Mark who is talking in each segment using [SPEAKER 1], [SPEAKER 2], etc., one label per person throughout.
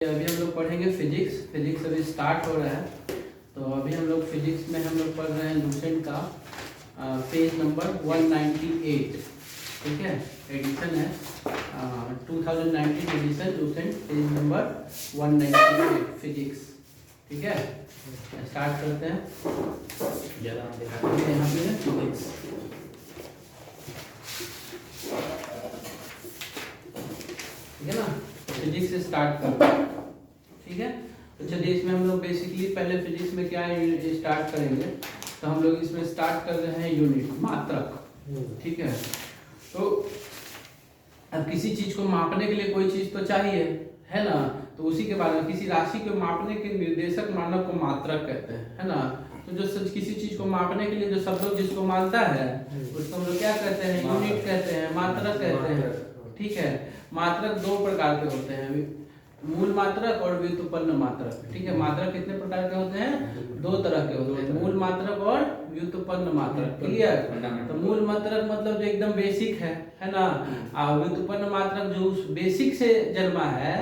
[SPEAKER 1] अभी हम लोग पढ़ेंगे फिजिक्स अभी स्टार्ट हो रहा है। तो अभी हम लोग फिजिक्स में हम लोग पढ़ रहे हैं लूसेंट का पेज नंबर 198। ठीक है, एडिशन है 2019 edition Lucent page number 198 physics. ठीक है, स्टार्ट करते हैं। यहाँ पे है फिजिक्स। ठीक है ना, फिजिक्स से स्टार्ट करते हैं। ठीक है, तो चलिए इसमें हम लोग बेसिकली पहले फिजिक्स में क्या स्टार्ट करेंगे। तो हम लोग इसमें स्टार्ट कर रहे हैं यूनिट, मात्रक। ठीक है, तो अब किसी चीज को मापने के लिए कोई चीज तो चाहिए, है ना। तो उसी के बारे में किसी राशि को मापने के निर्देशक मानक को मात्रक कहते हैं, है ना। तो जो किसी चीज को मापने के लिए जो शब्द जिसको मानता है उसको हम लोग क्या कहते हैं, यूनिट कहते हैं, मात्रक कहते हैं। ठीक है, मात्रक दो प्रकार के होते हैं, मूल मात्रक और व्युत्पन्न मात्रक। ठीक है, मात्रक कितने प्रकार के होते हैं, दो तरह के होते हैं, मूल मात्रक और व्युत्पन्न मात्रक। क्लियर। तो मूल मात्रक मतलब जो एकदम बेसिक है ना। और व्युत्पन्न मात्रक जो उस बेसिक से जन्मा है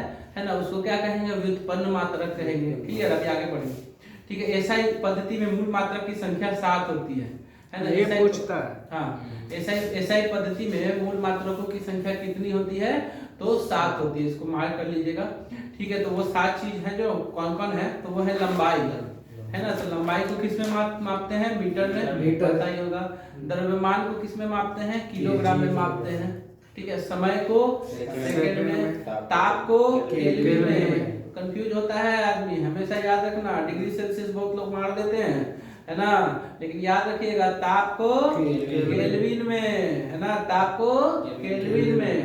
[SPEAKER 1] ना, उसको क्या कहेंगे, व्युत्पन्न मात्रक कहेंगे। क्लियर, अभी आगे बढ़ेंगे। ठीक है, ऐसा ही पद्धति में मूल मात्रक की संख्या 7 होती है ना।
[SPEAKER 2] ये पूछता है।
[SPEAKER 1] हाँ, ऐसा ही पद्धति में मूल मात्रकों की संख्या कितनी होती है, तो 7 होती है। इसको मार्क कर लीजिएगा। ठीक है, तो वो 7 चीज है जो कौन कौन है, तो वो है लंबाई, है ना। तो लंबाई को किस में मापते हैं, मीटर में, पता ही होगा। द्रव्यमान को किस में मापते हैं, किलोग्राम में मापते हैं। ठीक है, समय को सेकंड में, ताप को केल्विन में। कंफ्यूज होता है आदमी, हमेशा याद रखना। डिग्री सेल्सियस बहुत लोग मार देते हैं, है ना, लेकिन याद रखिएगा ताप को केल्विन में, है ना, ताप को केल्विन में,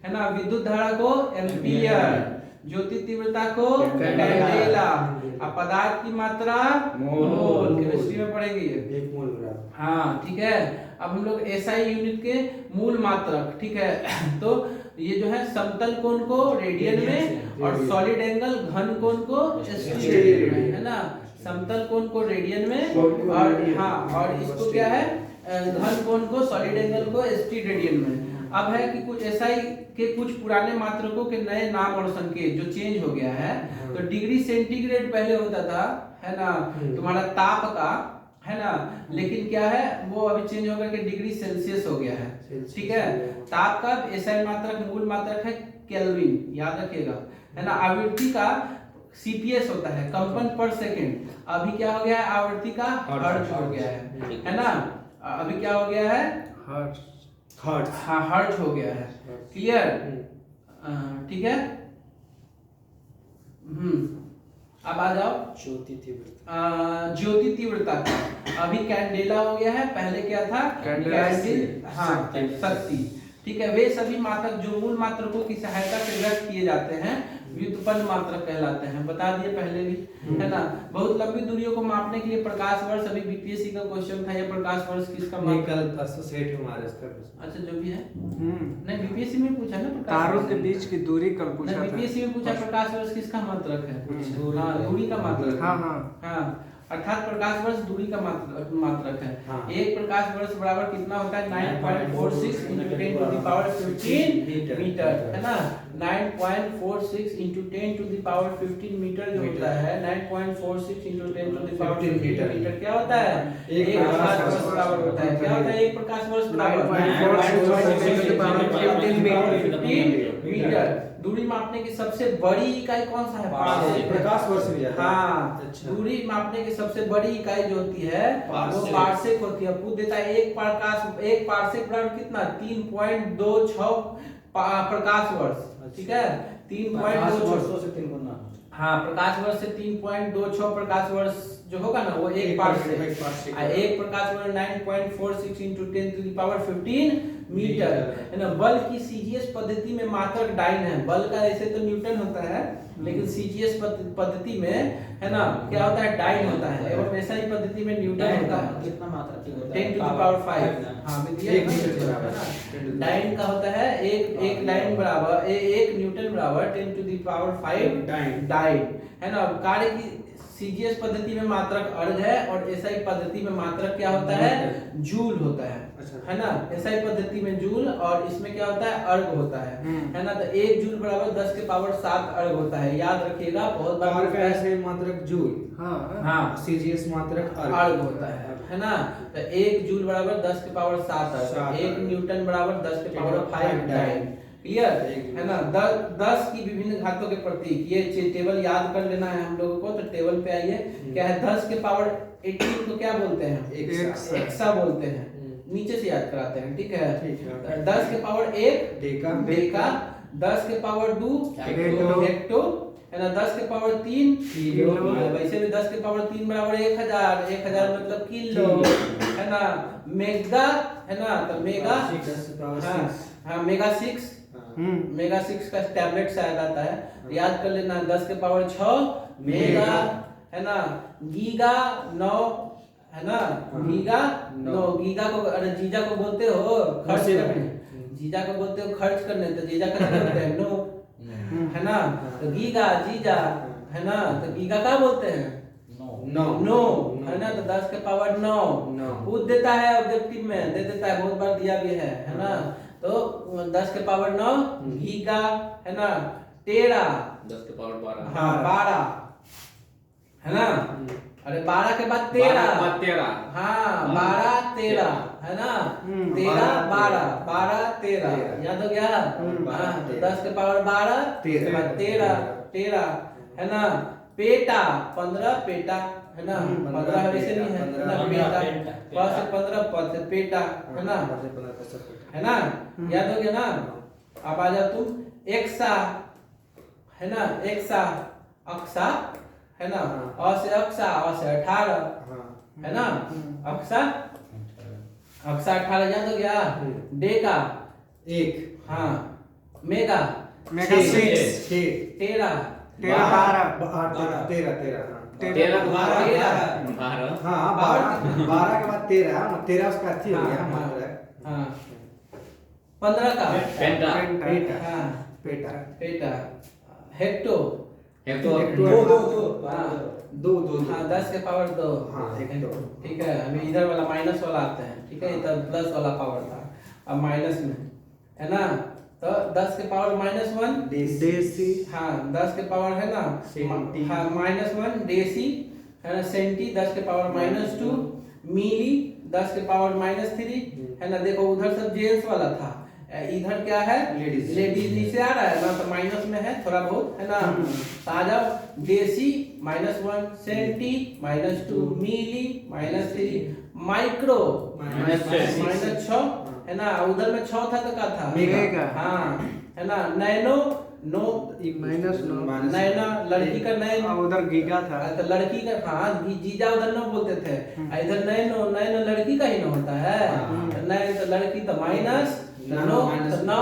[SPEAKER 1] है ना। विद्युत धारा को एम्पियर, ज्योति तीव्रता को कैंडेला, और पदार्थ की मात्रा मोल। केमिस्ट्री में पढ़ेंगे ये,
[SPEAKER 2] 1 मोल।
[SPEAKER 1] हाँ, ठीक है। अब हम लोग एसआई यूनिट के मूल मात्रक। ठीक है, तो ये जो है समतल कोण को रेडियन में और सॉलिड एंगल घन कोण को एसटी रेडियन में, है ना। समतल कोण को रेडियन में और हाँ, और इसको क्या है, घन कोण को, सॉलिड एंगल को एसटी रेडियन में। अब है कि कुछ एसआई के कुछ पुराने मात्रकों के नए नाम और संकेत जो चेंज हो गया है। तो डिग्री सेंटीग्रेड पहले होता था, है ना, तुम्हारा ताप का, है ना, लेकिन क्या है वो अभी चेंज हो गया कि डिग्री सेल्सियस हो गया है। ठीक है, ताप का एसआई मात्रक मूल मात्रक है केल्विन, याद रखिएगा, है ना। आवृत्ति का सीपीएस होता है, कंपन पर सेकंड। अभी क्या हो गया है, आवृत्ति का हर्ट्ज हो गया है ना। अभी क्या हो गया है,
[SPEAKER 2] हर्ट्ज।
[SPEAKER 1] हाँ, हर्ट्ज हो गया है। क्लियर। ठीक है। अब आ जाओ ज्योति तीव्रता का। अभी कैंडेला हो गया है, पहले क्या था, कैंडिल, हाँ, शक्ति। ठीक है, वे सभी मात्रक जो मूल मात्रकों की सहायता से व्यक्त किए जाते हैं व्युत्पन्न मात्रक कहलाते हैं। बता दिए पहले भी, है ना। बहुत लंबी दूरियों को मापने के लिए प्रकाश वर्ष, अभी बीपीएससी का क्वेश्चन था, ये प्रकाश वर्ष किसका
[SPEAKER 2] कल एसोसिएट हमारे इसका।
[SPEAKER 1] अच्छा, जो भी है, नहीं बीपीएससी में पूछा ना,
[SPEAKER 2] तारों के बीच की दूरी कल पूछा था।
[SPEAKER 1] बीपीएससी में पूछा प्रकाश वर्ष किसका मात्रक है, हाँ, दूरी का मात्रक। हाँ, अर्थात प्रकाश वर्ष दूरी का मात्रक है। हाँ। एक प्रकाश वर्ष बराबर कितना होता है, 9.46 × 10⁻15 मीटर, है ना। 9.46 × 10⁻15 मीटर जो होता है, 9.46 × 10⁻15 मीटर क्या होता है, एक प्रकाश वर्ष बराबर होता है। क्या होता है, एक प्रकाश वर्ष बराबर 9.46 मीटर। दूरी मापने की सबसे बड़ी इकाई कौन सा है,
[SPEAKER 2] प्रकाश वर्ष में जाता है।
[SPEAKER 1] हाँ, दूरी मापने की सबसे बड़ी इकाई जो होती है वो पार्सेक होती है। पूछ देता है एक पार्सेक बराबर कितना, 3.26 प्रकाश वर्ष। ठीक है, 3.26
[SPEAKER 2] से 3 गुना।
[SPEAKER 1] हाँ, प्रकाश वर्ष से 3.26 प्रकाश वर्ष जो होगा ना, वो एक पार्सेक। एक प्रकाश वर्ष 9.46 × 10⁻15 मीटर, है ना। बल की सीजीएस पद्धति में मात्रक डाइन है। बल का ऐसे तो न्यूटन होता है, लेकिन सीजीएस पद्धति में, है ना, क्या होता है, डाइन होता है। एवं ऐसा ही पद्धति में न्यूटन होता है।
[SPEAKER 3] कितना मात्रक होता है,
[SPEAKER 1] 10�व5। हाँ, डाइन का होता है एक डाइन बराबर, एक न्यूटन बराबर 10⁵ डाइन, है ना। कार्य की सीजीएस पद्धति में मात्रक अर्ग है और एसआई पद्धति में मात्रक क्या होता है, जूल होता है।
[SPEAKER 2] अच्छा।
[SPEAKER 1] है ना, एसआई पद्धति में जूल, और इसमें क्या होता है, अर्ग होता है ना। तो 1 जूल बराबर 10 के पावर 7 अर्ग होता है, याद रखिएगा, बहुत बार
[SPEAKER 2] और का ऐसे मात्रक जूल।
[SPEAKER 1] हाँ
[SPEAKER 2] सीजीएस मात्रक
[SPEAKER 1] अर्ग होता है ना। तो 1 जूल बराबर 10 के पावर 7 अर्ग, 1 न्यूटन बराबर 10 के पावर 5 डाइन। क्लियर है ना। 10 की विभिन्न घातों के प्रतीक, ये टेबल याद कर लेना है हम लोगों को। तो टेबल पे आइए, क्या है, 10 के पावर 18 को क्या बोलते हैं, एक्सा बोलते हैं, नीचे से याद कराते हैं, ठीक है। 10 के पावर 1 डेका, 10 के पावर 2 हेक्टो, है ना। 10 के पावर 3 किलो, वैसे भी 10 के पावर 3 बराबर 1000, 1000 मतलब किलो, है ना। मेगा, है ना, तो मेगा, हाँ मेगा 6, मेगा 6 का टैबलेट शायद आता है, याद कर लेना। 10 के पावर 6 मेगा, है ना। गीगा 9, है ना, गीगा 9, गीगा को, अरे जीजा को बोलते हो खर्च करने, जीजा को बोलते हो खर्च करने, तो जीजा का बोलते हैं नो, है ना। तो गीगा जीजा, है ना, तो गीगा क्या बोलते हैं, नो, है ना। तो 10 के पावर 9 पूछ देता है, ऑब्जेक्टिव में दे देता है, बहुत बार दिया भी है ना। तो 10 के पावर 9 गीगा, है ना। टेरा
[SPEAKER 3] 10 के पावर 12,
[SPEAKER 1] हाँ 12, है ना। अरे 12 के बाद 13, हाँ 12 13, है ना। 13 12, 12 13, याद हो गया। हाँ, तो 10 के पावर 12, उसके बाद 13, है ना। पेटा 15, पेटा, है ना, 15 वैसे नहीं है ना, पेटा, 5 से 15 पद से पेटा, है ना, है ना, याद हो गया ना। अब आ जाओ तुम एक्सा, है ना, एक्सा, अक्सा, है ना, अ से अक्सा, अ से 18, है ना, अक्सा, अक्सा 18, याद हो गया। डेका 1, हाँ, मेगा 6, टेरा
[SPEAKER 2] 12 के बाद 13 उसका अर्थी हो गया मात्रक।
[SPEAKER 1] हाँ 15 का
[SPEAKER 3] पेंटा,
[SPEAKER 1] हाँ
[SPEAKER 2] पेटा,
[SPEAKER 1] हेक्टो,
[SPEAKER 2] दो,
[SPEAKER 1] हाँ 10 के पावर 2,
[SPEAKER 2] हाँ, हेक्टो,
[SPEAKER 1] ठीक है। अभी इधर वाला माइनस वाला आते हैं, ठीक है, इधर प्लस वाला पावर था, अब माइनस में, है ना। तो 10 के पावर -1
[SPEAKER 2] देसी,
[SPEAKER 1] हाँ 10 के पावर, है ना, हाँ -1 देसी, है ना। सेंटी 10 के पावर -2, मिली 10 के पावर -3, है ना। देखो उधर सब जेंट्स वाला था, इधर क्या है, लेडीज नीचे आ रहा है ना, तो माइनस में है थोड़ा बहुत, है ना। तो आ जाओ देसी -1, सेंटी -2, मिली -3, माइक्रो -6, है ना। उधर में 6 था तो क्या था,
[SPEAKER 2] मेगा,
[SPEAKER 1] हाँ, है ना। नैनो नो नैना लड़की का नैन,
[SPEAKER 2] उधर गीगा था,
[SPEAKER 1] तो लड़की का, हाँ जीजा उधर न बोलते थे, इधर नैनो, नैनो लड़की का ही ना होता है, नैन तो लड़की तो माइनस, नो तो 9,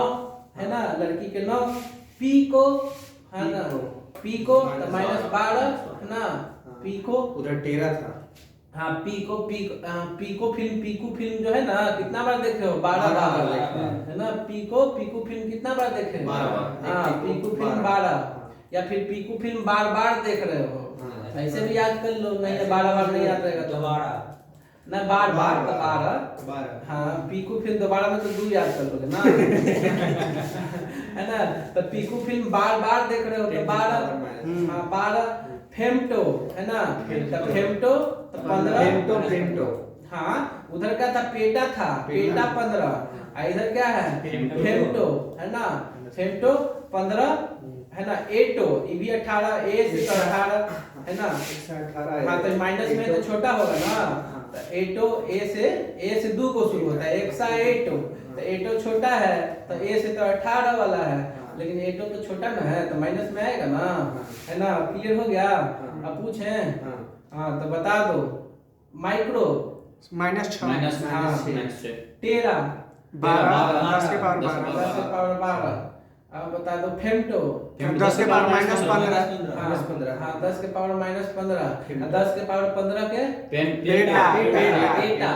[SPEAKER 1] है ना, लड़की के 9, पीको, है ना, पीको तो -12, है ना, पीको,
[SPEAKER 2] उधर टेरा था,
[SPEAKER 1] हाँ पीको फिल्म जो है ना, कितना बार देखे हो, 12 बार, है ना। पीको फिल्म कितना बार देखे हो, हाँ पीको फिल्म 12, या फिर पीको फिल्म बार देख रहे हो, ऐसे भी याद कर लो, नहीं तो 12 बार नहीं याद रहेगा तो ना, बार तो 12, हाँ पीको फिल्म दोबारा में तो 2 याद कर लोगे ना, है ना। तो पीको फिल्म बार देख रहे हो तो 12, हाँ 12, फेमटो, है ना, तो फेमटो तो 15, हाँ उधर क्या था, पेटा था, पेटा 15, इधर क्या है, फेमटो, है ना, फेमटो 15, है ना। एटो, ये भी 18, ए से 18, है ना, हाँ तो माइनस में तो छोटा होगा ना, तो एटो ए से 2 को शुरू होता है, एक्सा एटो, तो एटो छोटा है, तो ए से तो 18 वाला है, लेकिन एटो तो छोटा ना है, तो माइनस में आएगा ना, है ना। क्लियर हो गया। अब पूछें, हाँ तो बता दो, माइक्रो
[SPEAKER 3] -6,
[SPEAKER 1] टेरा
[SPEAKER 2] 10 के पावर
[SPEAKER 1] 12, अब बता दो, फेमटो
[SPEAKER 2] 10 के पावर -15,
[SPEAKER 1] हाँ 10 के पावर -15, 10 के पावर 15 के
[SPEAKER 2] पेटा,
[SPEAKER 1] पेटा,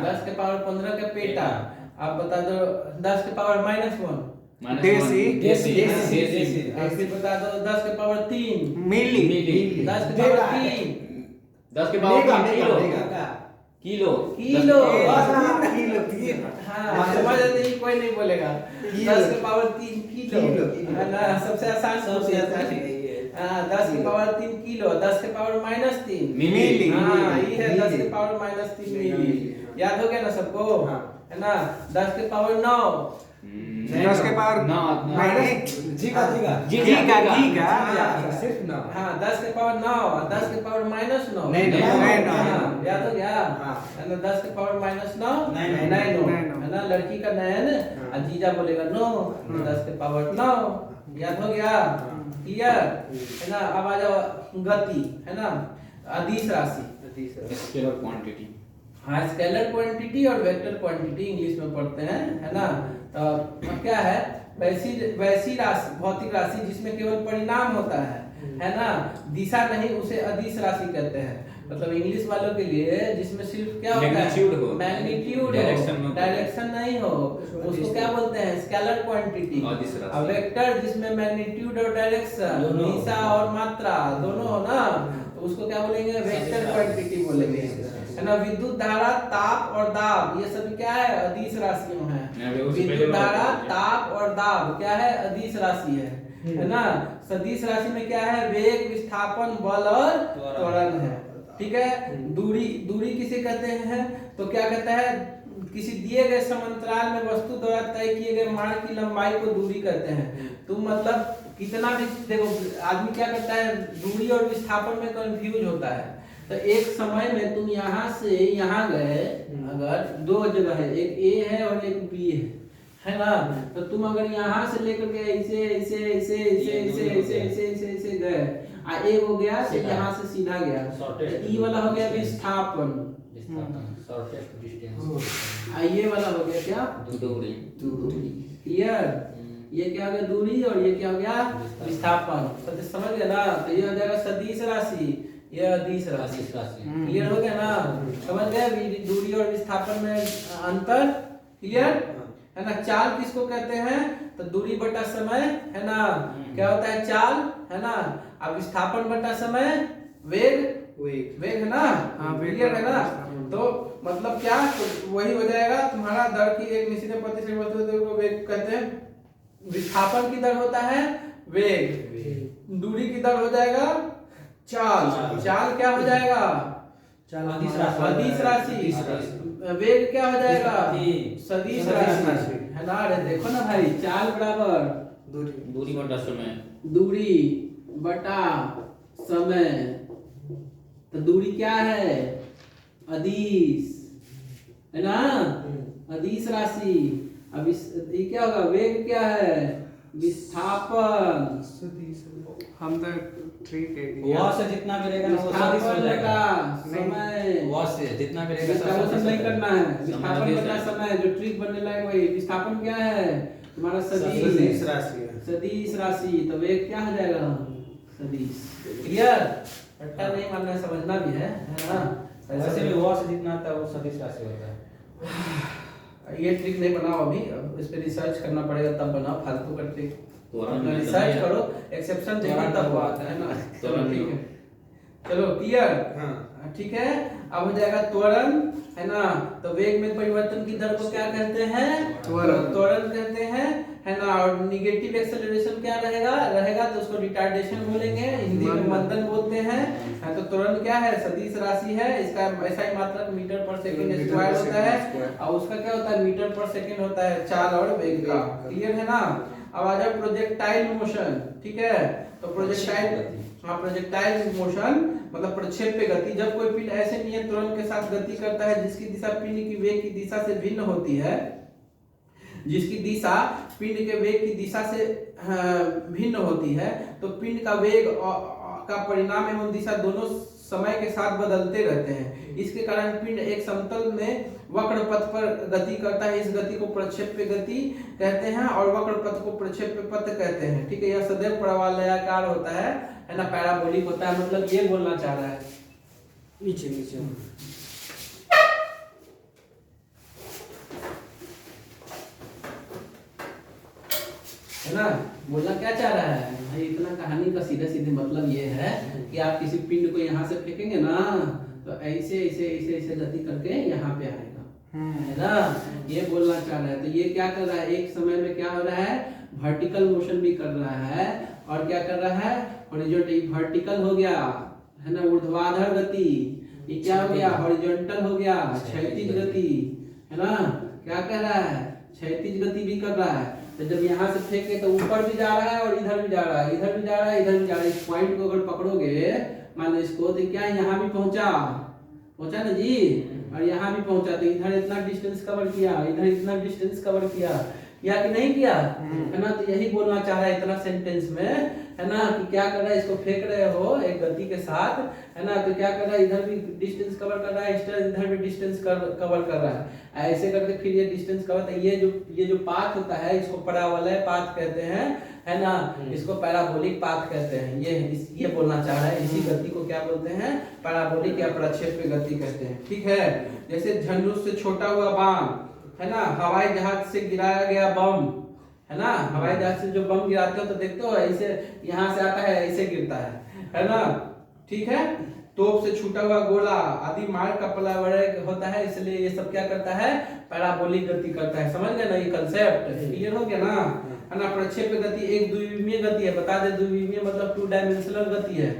[SPEAKER 1] 10 के पावर 15 के पेटा। अब बता दो 10 के पावर -1
[SPEAKER 3] देसी,
[SPEAKER 1] फिर बता दो 10 के पावर 3
[SPEAKER 2] मिली,
[SPEAKER 1] 10 के पावर 3
[SPEAKER 3] 10 के power 3 kilo, kilo
[SPEAKER 1] kilo.
[SPEAKER 2] Kilo तीन।
[SPEAKER 1] हाँ समझ नहीं, कोई नहीं बोलेगा। 10 के पावर 3 किलो है ना, सबसे आसान
[SPEAKER 3] सबसे आसान
[SPEAKER 1] है।
[SPEAKER 3] है ये।
[SPEAKER 1] हाँ 10 के पावर 3 किलो, 10 के पावर -3
[SPEAKER 3] मिली।
[SPEAKER 1] हाँ ये है 10 के पावर -3 मिली। याद हो गया ना सबको?
[SPEAKER 2] हाँ।
[SPEAKER 1] है ना। 10 के पावर 9
[SPEAKER 2] 10 के पावर
[SPEAKER 3] माइनस
[SPEAKER 2] जी का सिर्फ 9।
[SPEAKER 1] हाँ 10 के पावर 9, 10 के पावर -9
[SPEAKER 2] नहीं,
[SPEAKER 1] हाँ, याद हो गया?
[SPEAKER 2] हाँ।
[SPEAKER 1] है ना 10 के पावर -9
[SPEAKER 2] नहीं,
[SPEAKER 1] नैनो
[SPEAKER 2] नैनो।
[SPEAKER 1] है ना, लड़की का नयन
[SPEAKER 2] हाँ।
[SPEAKER 1] और जीजा बोलेगा 9, 10 के पावर 9। याद हो गया? क्लियर है ना। अब आ जाओ गति, है ना, अदिश राशि।
[SPEAKER 3] Scalar quantity.
[SPEAKER 1] हाँ स्केलर क्वांटिटी और वेक्टर क्वांटिटी इंग्लिश में पढ़ते हैं, है ना। तो अब क्या है, वैसी राशि, भौतिक राशि जिसमें केवल परिणाम होता है ना, दिशा नहीं, उसे अदिश राशि कहते हैं। मतलब इंग्लिश वालों के लिए जिसमें सिर्फ क्या होता है,
[SPEAKER 3] मैग्नीट्यूड हो,
[SPEAKER 1] मैग्नीट्यूड
[SPEAKER 3] डायरेक्शन
[SPEAKER 1] हो,
[SPEAKER 3] में,
[SPEAKER 1] डायरेक्शन नहीं हो, उसको क्या बोलते हैं, स्केलर क्वांटिटी।
[SPEAKER 3] अदिश राशि।
[SPEAKER 1] और वेक्टर जिसमें मैग्नीट्यूड और डायरेक्शन,
[SPEAKER 3] दोनों।
[SPEAKER 1] दिशा और मात्रा दोनों हो ना, तो उसको क्या बोलेंगे, वेक्टर क्वांटिटी बोलेंगे, है ना। विद्युत धारा, ताप और दाब, ये सब क्या है, अदिश राशियां हैं। विद्युत धारा, ताप और दाब क्या है, अदिश राशि है ना। सदिश राशि में क्या है, वेग, विस्थापन, बल और त्वरण है। ठीक है। दूरी किसे कहते हैं, तो क्या कहता है, किसी दिए गए समांतराल में वस्तु द्वारा तय किए गए मार्ग की लंबाई को दूरी कहते हैं। तो मतलब कितना भी देखो, आदमी क्या करता है, दूरी और विस्थापन में कंफ्यूज होता है। तो एक समय में तुम यहाँ से यहाँ गए, अगर दो जगह है, एक ए है और एक बी है ना, तो तुम अगर यहाँ से लेकर के इसे इसे इसे इसे इसे इसे इसे इसे इसे गए, एक हो गया तो यहाँ से सीधा गया, ई वाला हो गया विस्थापन,
[SPEAKER 3] शॉर्टेस्ट डिस्टेंस।
[SPEAKER 1] ये वाला हो गया क्या,
[SPEAKER 3] दूरी।
[SPEAKER 1] क्लियर। ये क्या हो गया, दूरी, और ये क्या हो गया, विस्थापन। तो समझ गए ना। तो ये हो जाएगा सदिश राशि, ये अदिश राशि। क्लियर हो गया ना, समझ गए दूरी और विस्थापन में अंतर। क्लियर है ना। चाल किसको कहते हैं, तो दूरी बटा समय, है ना, क्या होता है चाल, है ना। अब विस्थापन बटा समय, वेग है ना। क्लियर है ना। तो मतलब क्या, तो वही हो जाएगा तुम्हारा, दर की एक निश्चित प्रतिशत वस्तु को वेग कहते हैं। विस्थापन की दर होता है वेग, दूरी की दर हो जाएगा चाल क्या हो जाएगा, अदिश राशि। वेग क्या हो जाएगा, सदिश राशि, है ना। अरे देखो ना भाई, चाल बराबर
[SPEAKER 3] दूरी बटा समय,
[SPEAKER 1] दूरी बटा समय। तो दूरी क्या है, अदिश, है ना, अदिश राशि। अब ये क्या होगा, वेग क्या है, विस्थापन।
[SPEAKER 2] हम तो 3 कह दिए।
[SPEAKER 3] वहाँ से जितना भी रहेगा ना वो सदिश हो जाएगा।
[SPEAKER 1] समय,
[SPEAKER 3] वहाँ से जितना भी रहेगा
[SPEAKER 1] विस्थापन नहीं करना है, विस्थापन
[SPEAKER 3] समय
[SPEAKER 1] बटा समय, जो ट्रिक बनने लायक वही। विस्थापन क्या है तुम्हारा, सदिश
[SPEAKER 2] राशि।
[SPEAKER 1] सदिश राशि। तो वेग क्या हो जाएगा, सदिश। क्लियर, रट्टा नहीं मानना है, समझना भी है ना।
[SPEAKER 3] वैसे भी वहाँ से जितना आता है वो सदिश राशि होता है।
[SPEAKER 1] ये ट्रिक नहीं बनाओ अभी, अब इस पे रिसर्च करना पड़ेगा तब बनाओ, फालतू का ट्रिक।
[SPEAKER 3] त्वरण में
[SPEAKER 1] रिसर्च
[SPEAKER 3] समय-
[SPEAKER 1] करो, एक्सेप्शन देखो तब वो आता है ना।
[SPEAKER 3] त्वरण
[SPEAKER 1] ठीक
[SPEAKER 3] में-
[SPEAKER 1] है, चलो क्लियर।
[SPEAKER 2] हाँ।
[SPEAKER 1] ठीक है। अब हो जाएगा त्वरण, है ना। तो वेग में परिवर्तन की दर को क्या कहते हैं, त्वरण कहते हैं, है ना। और निगेटिव एक्सेलरेशन क्या रहेगा तो उसको रिटार्डेशन बोलेंगे, हिंदी में मंदन बोलते हैं। तो त्वरण क्या है, सदिश राशि है, इसका ऐसा ही मात्रक मीटर पर सेकंड स्क्वायर होता है, और उसका क्या होता है, मीटर पर सेकंड होता है, चाल और वेग का। क्लियर है ना। अब आ जाओ प्रोजेक्टाइल मोशन। ठीक है। तो प्रोजेक्टाइल मोशन मतलब प्रक्षेप पे गति। जब कोई पिंड ऐसे नियत त्वरण के साथ गति करता है जिसकी दिशा पिंड की वेग की दिशा से भिन्न होती है, जिसकी दिशा पिंड के वेग की दिशा से भिन्न होती है, तो पिंड का वेग का परिणाम एवं दिशा दोनों समय के साथ बदलते रहते हैं। इसके कारण पिंड एक समतल में वक्र पथ पर गति करता है। इस गति को प्रक्षेप्य गति कहते हैं, और वक्र पथ को प्रक्षेप्य पथ कहते हैं। ठीक है। यह सदैव प्रवालयाकार होता है ना, पैराबोलिक होता है। मतलब ये बोलना चाह रहा है,
[SPEAKER 2] नीचे
[SPEAKER 1] है ना। बोलना क्या चाह रहा है भाई, इतना कहानी का सीधे सीधे मतलब ये है कि आप किसी पिंड को यहाँ से फेंकेंगे ना, तो ऐसे ऐसे ऐसे ऐसे गति करके यहाँ पे आएगा, है ना, ये बोलना चाह रहा है। तो ये क्या कर रहा है, एक समय में क्या हो रहा है, वर्टिकल मोशन भी कर रहा है और क्या कर रहा है, हॉरिजॉन्टल, वर्टिकल हो गया, है ना, ऊर्ध्वाधर गति, ये क्या हो गया, हॉरिजॉन्टल हो गया, क्षैतिज गति, है ना, क्या कर रहा है, क्षैतिज गति भी कर रहा है। तो जब यहाँ से फेंके तो ऊपर भी जा रहा है और इधर भी जा रहा है, इधर भी जा रहा है, इधर भी जा रहा है। इस पॉइंट को अगर पकड़ोगे मान लो इसको, तो क्या यहाँ भी पहुंचा ना जी, और यहाँ भी पहुंचा, तो इधर इतना डिस्टेंस कवर किया, इधर इतना डिस्टेंस कवर किया कि नहीं किया, है ना। तो यही बोलना चाह रहा है इतना सेंटेंस में, है ना, कि क्या कर रहा है, इसको फेंक रहे हो एक गति के साथ, है ना, तो क्या कर रहा है, इधर भी डिस्टेंस कवर कर रहा है, इधर भी डिस्टेंस कवर कर रहा है, ऐसे करके फिर ये डिस्टेंस कवर। तो ये जो पाथ होता है इसको पैराबोलिक पाथ कहते हैं, है ना, इसको पैराबोलिक पाथ कहते हैं। ये बोलना चाह रहा है, इसी गति को क्या बोलते हैं, पैराबोलिक या प्रक्षेप्य गति कहते हैं, ठीक है। जैसे धनुष से छोटा हुआ बाण, है ना, हवाई जहाज से गिराया गया बम, है ना, हवाई जहाज से जो बम गिराते हो तो देखते हो ऐसे यहाँ से आता है, ऐसे गिरता है ना, ठीक है। तोप से छूटा हुआ गोला आदि मार्ग का परावर्तक होता है, इसलिए ये सब क्या करता है, पैराबोलिक गति करता है। समझ गए ना, ये कंसेप्ट क्लियर हो गया ना, है ना। प्रक्षेप्य गति एक द्विविमीय गति है, बता दे, द्विविमीय मतलब 2 डायमेंशनल गति है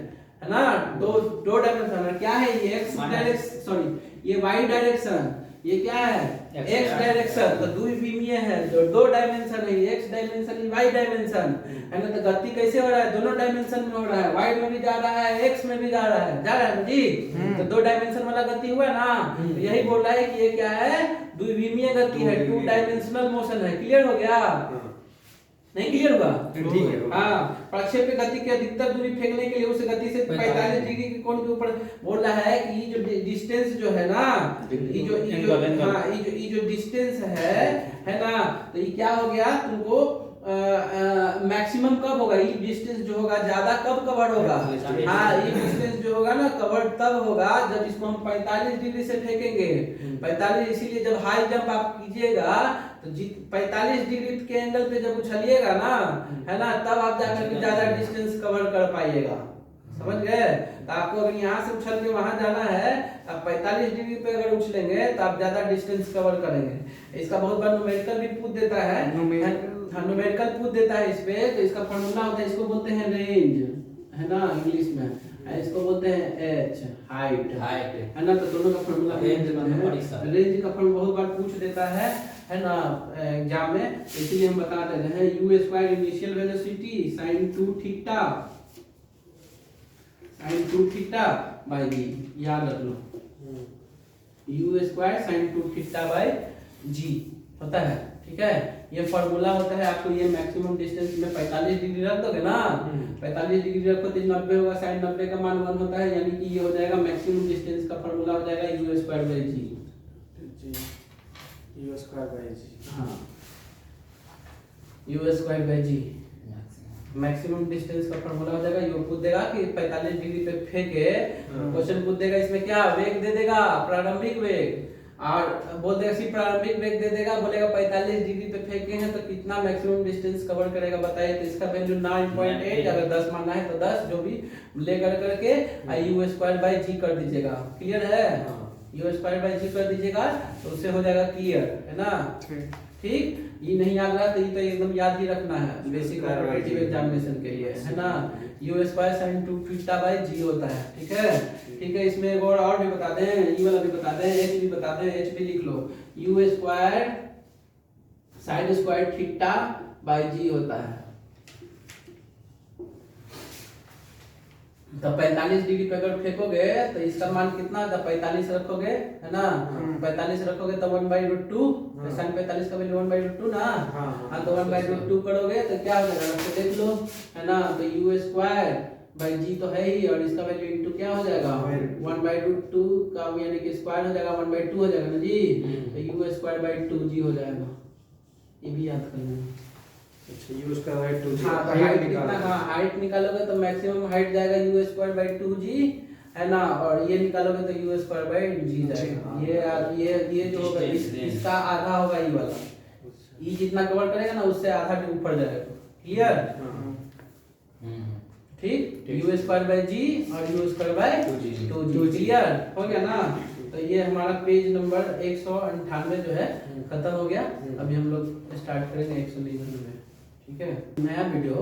[SPEAKER 1] ना, दो डायमेंशनल। क्या है ये, एक्स डायरेक्शन, सॉरी ये वाई डायरेक्शन, ये क्या है, एक्स डायरेक्शन, तो द्विविमीय है, दो डायमेंशन है, एक्स डायमेंशन, वाई डायमेंशन, है ना। तो गति कैसे हो रहा है, दोनों डायमेंशन में हो रहा है, वाई में भी जा रहा है, एक्स में भी जा रहा है जी। तो 2 डायमेंशन वाला गति हुआ ना, तो यही बोल रहा है कि ये क्या है, द्विविमीय गति है, 2 डायमेंशनल मोशन है। क्लियर हो गया, नहीं क्लियर हुआ,
[SPEAKER 2] ठीक है।
[SPEAKER 1] हाँ, प्रक्षेप्य गति की अधिकतर दूरी फेंकने के लिए उस गति से 45 डिग्री के कोण के ऊपर बोल रहा है कि ये जो डिस्टेंस जो है ना, ये जो डिस्टेंस है ना, तो ये क्या हो गया तुमको, मैक्सिमम कब होगा, ये डिस्टेंस जो होगा ज्यादा कब कवर होगा, हाँ, ये डिस्टेंस जो होगा ना कवर तब होगा जब इसको हम 45 डिग्री से फेंकेंगे। 45, इसीलिए जब हाई जंप आप कीजिएगा तो 45 डिग्री के एंगल पे जब उछलिएगा ना, है ना, तब आप जाकर के ज्यादा डिस्टेंस कवर कर पाइएगा। समझ गए, तो आपको अगर यहाँ से उछल के वहां जाना है, आप 45 डिग्री पे अगर उछलेंगे तो आप ज्यादा डिस्टेंस कवर करेंगे। इसका बहुत बार न्यूमेरिकल भी पूछ देता है, न्यूमेरिकल पूछ देता है इस पे, तो इसका फॉर्मूला होता है, इसको बोलते हैं रेंज, है ना, इंग्लिश में, इसको बोलते हैं एच, हाइट, है ना। तो दोनों का फॉर्मूला रेंज का फॉर्मूला बहुत बार पूछ देता है ना, एग्जाम में, इसलिए हम बता देते हैं, u square initial velocity sin 2 theta, sin 2 theta by g, याद रख लो, u square sin 2 theta by g होता है, ठीक है। ये फॉर्मूला होता है, आपको ये मैक्सिमम डिस्टेंस में 45 डिग्री रख दोगे ना, 45 डिग्री रखो तो 90 होगा, sin 90 का मान 1 होता है, यानी कि ये हो जाएगा मैक्सिमम डिस्टेंस का फॉर्मूला हो जाएगा u square by g,
[SPEAKER 2] u square by g,
[SPEAKER 1] हाँ, u square by g maximum distance का फॉर्मूला हो जाएगा। ये पूछ देगा कि 45 डिग्री पे फेंके, क्वेश्चन पूछ देगा इसमें क्या वेग दे देगा, प्रारंभिक वेग, और बोल देगा सिर्फ प्रारंभिक वेग दे देगा, बोलेगा 45 डिग्री पे फेंके हैं तो कितना मैक्सिमम डिस्टेंस कवर करेगा बताइए। तो इसका वैल्यू 9.8, अगर 10 मानना है तो 10, जो भी लेकर करके u स्क्वायर बाय g कर दीजिएगा। क्लियर है, u स्क्वायर बाय g कर दीजिएगा तो उससे हो जाएगा क्लियर, है ना, ठीक। ये नहीं याद रहा तो ये तो एकदम याद ही रखना है बेसिक कॉम्पिटिटिव एग्जामिनेशन के लिए, है ना। u square sin 2 theta by g होता है, ठीक है, ठीक है। इसमें एक और भी बता दें, ये वाला भी बता दें, h भी बता दें, h भी लिख लो, u square sin square theta by g होता है। तो 45 डिग्री पे अगर फेंकोगे तो इसका मान कितना होगा, 45 रखोगे, है ना, 45 रखोगे तो 1/√2, sin 45 का वैल्यू 1/√2 ना, हाँ, तो 1/√2 करोगे तो क्या हो जाएगा, तो देख लो, है ना। तो u स्क्वायर बाय g तो है ही, और इसका वैल्यू इनटू क्या हो जाएगा, 1/√2 का यानी कि स्क्वायर हो जाएगा, 1/2 हो जाएगा ना जी, तो u स्क्वायर बाय 2g हो जाएगा। ये भी याद कर लेना।
[SPEAKER 2] अच्छा, u स्क्वायर बाय 2g,
[SPEAKER 1] हाँ, तो हाइट कितना, हाँ, हाइट निकालोगे तो मैक्सिमम हाइट जाएगा u स्क्वायर बाय 2g, है ना, और ये निकालोगे तो u स्क्वायर बाय g जाएगा। ये जो होगा इसका आधा होगा, ये वाला, ये जितना कवर करेगा ना उससे आधा के ऊपर जाएगा। क्लियर, ठीक। यू स्क्वायर बाय जी और you square by
[SPEAKER 3] 2g
[SPEAKER 1] 2g clear हो गया ना। तो ये हमारा पेज नंबर 198 जो है खत्म हो गया। अभी हम लोग स्टार्ट करेंगे 199 में। ठीक है, नया वीडियो